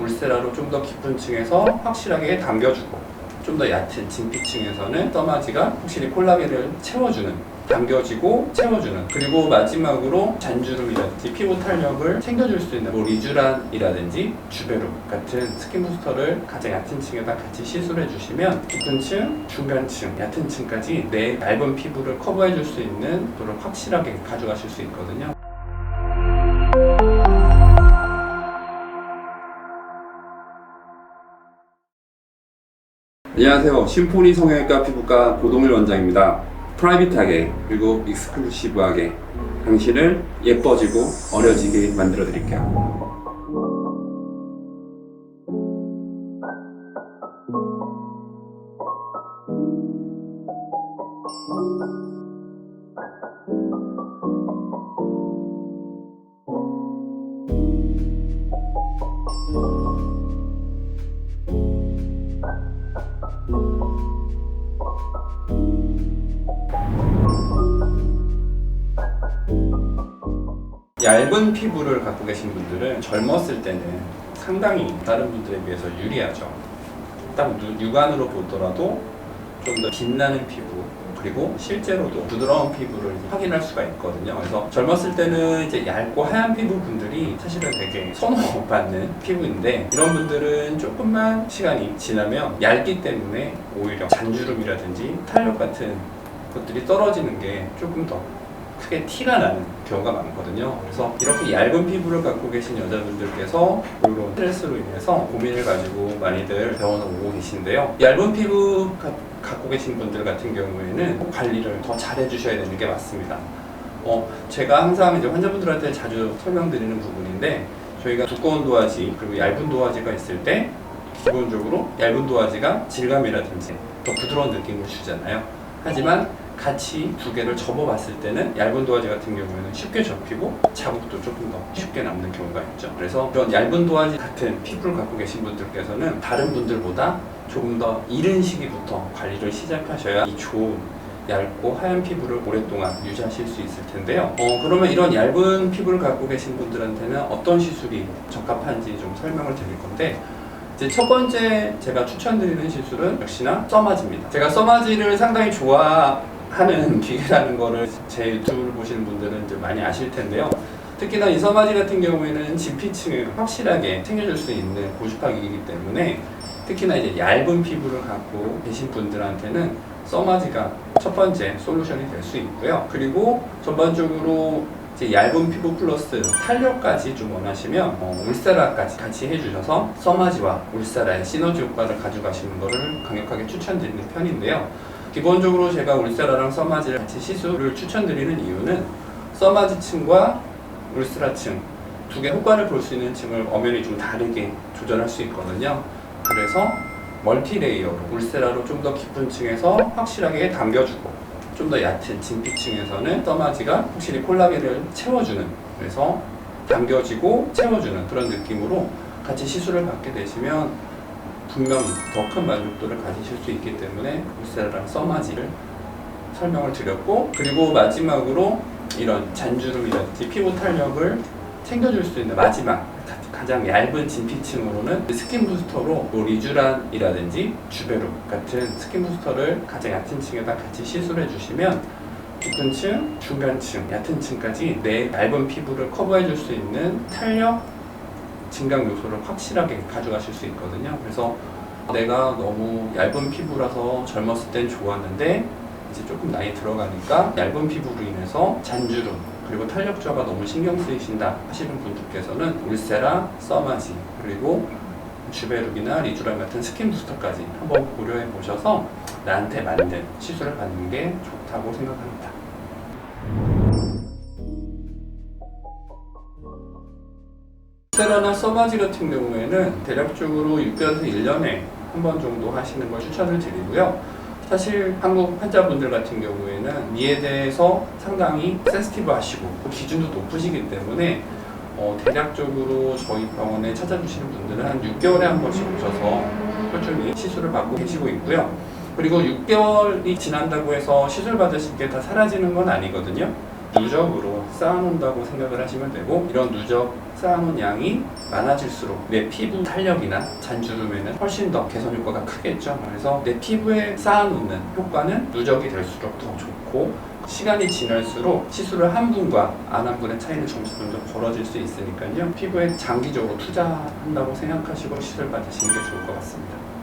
울세라로 좀 더 깊은 층에서 확실하게 당겨주고, 좀 더 얕은 진피층에서는 써마지가 확실히 콜라겐을 채워주는, 당겨지고 채워주는, 그리고 마지막으로 잔주름이라든지 피부 탄력을 챙겨줄 수 있는 리쥬란이라든지 주베룩 같은 스킨 부스터를 가장 얕은 층에다 같이 시술해 주시면 깊은 층, 중간층, 얕은 층까지 내 얇은 피부를 커버해 줄 수 있는 도를 확실하게 가져가실 수 있거든요. 안녕하세요. 심포니 성형외과 피부과 고동일 원장입니다. 프라이빗하게 그리고 익스클루시브하게 당신을 예뻐지고 어려지게 만들어 드릴게요. 얇은 피부를 갖고 계신 분들은 젊었을 때는 상당히 다른 분들에 비해서 유리하죠. 딱 육안으로 보더라도 좀 더 빛나는 피부, 그리고 실제로도 부드러운 피부를 확인할 수가 있거든요. 그래서 젊었을 때는 이제 얇고 하얀 피부 분들이 사실은 되게 선호받는 피부인데, 이런 분들은 조금만 시간이 지나면 얇기 때문에 오히려 잔주름이라든지 탄력 같은 것들이 떨어지는 게 조금 더 크게 티가 나는 경우가 많거든요. 그래서 이렇게 얇은 피부를 갖고 계신 여자분들께서 이런 스트레스로 인해서 고민을 가지고 많이들 병원에 오고 계신데요. 얇은 피부 갖고 계신 분들 같은 경우에는 관리를 더 잘 해주셔야 되는 게 맞습니다. 제가 항상 이제 환자분들한테 자주 설명드리는 부분인데, 저희가 두꺼운 도화지 그리고 얇은 도화지가 있을 때 기본적으로 얇은 도화지가 질감이라든지 더 부드러운 느낌을 주잖아요. 하지만 같이 두 개를 접어봤을 때는 얇은 도화지 같은 경우에는 쉽게 접히고 자국도 조금 더 쉽게 남는 경우가 있죠. 그래서 이런 얇은 도화지 같은 피부를 갖고 계신 분들께서는 다른 분들보다 조금 더 이른 시기부터 관리를 시작하셔야 이 좋은 얇고 하얀 피부를 오랫동안 유지하실 수 있을 텐데요. 그러면 이런 얇은 피부를 갖고 계신 분들한테는 어떤 시술이 적합한지 좀 설명을 드릴 건데, 이제 첫 번째 제가 추천드리는 시술은 역시나 써마지입니다. 제가 써마지를 상당히 좋아하는 기계라는 거를 제 유튜브를 보시는 분들은 이제 많이 아실 텐데요. 특히나 이 써마지 같은 경우에는 진피층을 확실하게 챙겨줄 수 있는 고주파 기기이기 때문에, 특히나 이제 얇은 피부를 갖고 계신 분들한테는 써마지가 첫 번째 솔루션이 될 수 있고요. 그리고 전반적으로 이제 얇은 피부 플러스 탄력까지 좀 원하시면 울세라까지 같이 해주셔서 써마지와 울세라의 시너지 효과를 가져가시는 것을 강력하게 추천드리는 편인데요. 기본적으로 제가 울세라랑 써마지를 같이 시술을 추천드리는 이유는 써마지 층과 울세라 층 두 개 효과를 볼 수 있는 층을 엄연히 좀 다르게 조절할 수 있거든요. 그래서 멀티레이어로 울세라로 좀 더 깊은 층에서 확실하게 당겨주고, 좀 더 얕은 진피층에서는 써마지가 확실히 콜라겐을 채워주는, 그래서 당겨지고 채워주는 그런 느낌으로 같이 시술을 받게 되시면 분명히 더 큰 만족도를 가지실 수 있기 때문에 울세라랑 써마지를 설명을 드렸고, 그리고 마지막으로 이런 잔주름이라든지 피부 탄력을 챙겨줄 수 있는 마지막 가장 얇은 진피층으로는 스킨 부스터로 리쥬란이라든지 주베룩 같은 스킨 부스터를 가장 얕은 층에다 같이 시술해 주시면 깊은 층, 중간층, 얕은 층까지 내 얇은 피부를 커버해 줄 수 있는 탄력 증강 요소를 확실하게 가져가실 수 있거든요. 그래서 내가 너무 얇은 피부라서 젊었을 땐 좋았는데 이제 조금 나이 들어가니까 얇은 피부로 인해서 잔주름 그리고 탄력 저하가 너무 신경 쓰이신다 하시는 분들께서는 울세라, 써마지, 그리고 주베룩이나 리쥬란 같은 스킨 부스터까지 한번 고려해 보셔서 나한테 맞는 시술을 받는 게 좋다고 생각합니다. 울세라나 써마지 같은 경우에는 대략적으로 6개월에서 1년에 한 번 정도 하시는 걸 추천을 드리고요. 사실 한국 환자분들 같은 경우에는 이에 대해서 상당히 센시티브 하시고 기준도 높으시기 때문에 대략적으로 저희 병원에 찾아주시는 분들은 한 6개월에 한 번씩 오셔서 꾸준히 시술을 받고 계시고 있고요. 그리고 6개월이 지난다고 해서 시술 받으실 게 다 사라지는 건 아니거든요. 누적으로 쌓아놓는다고 생각을 하시면 되고, 이런 누적 쌓아놓은 양이 많아질수록 내 피부 탄력이나 잔주름에는 훨씬 더 개선 효과가 크겠죠. 그래서 내 피부에 쌓아놓는 효과는 누적이 될수록 더 좋고, 시간이 지날수록 시술을 한 분과 안 한 분의 차이는 점점 벌어질 수 있으니까요. 피부에 장기적으로 투자한다고 생각하시고 시술 받으시는 게 좋을 것 같습니다.